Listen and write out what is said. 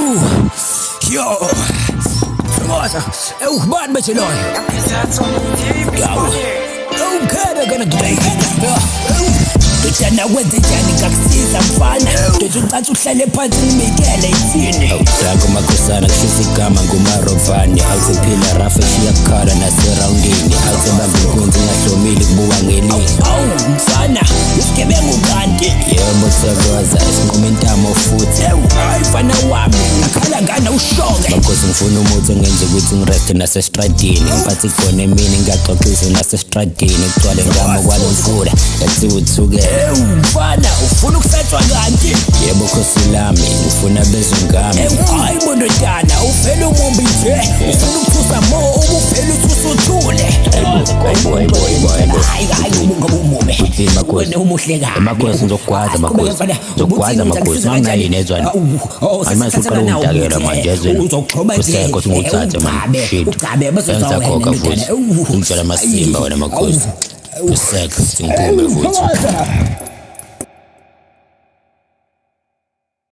Yo, Promoter, ubani manje loyo? Yawo. Ukhala kana today. Ngithanda kwenze njani ngakusiza mfana. Ngithi ucathi uhlale phansi ngimekele ithini. Awuthaka makhosana kushisa igama ngumarovani. Awuthi phila rafa shiyakhala naseroundini. Awuthi bambe inkunzi ngahlomile kubuka ngelini. Awu mfana, usigebengu kanti. Yebo thokoza isinqumo intamo futhi. Hayi mfana wami, ngakhala ngana ushoke. Makhosi ngifuna umuthi ongenza ukuthi ngireste nasestradini. Ngiphathi khona emini ngaxoxisa nasestradini. Kugcwale ngama kwalomfula yathi uthukela. Mfana, ufuna ukusetshwa kanti? Yebo khosi lami, ngifuna bezongami. Hayi bondodana, uvela umumbi nje. Ufuna ukuthusa mo, ubuvela uthusa uthule. Hayi ubungabumobe. Makhosi. Umuhle kabi. Makhosi ngizokugwaza makhosi. Ngizokugwaza makhosi. Manginayo nezwana. Manje uqala ungidakela manje ezweni. Usekho singuthathe manje. Shit. Engisakhokha futhi. Ungitshela amasimba wena makhosi. Usekho singiphume futhi.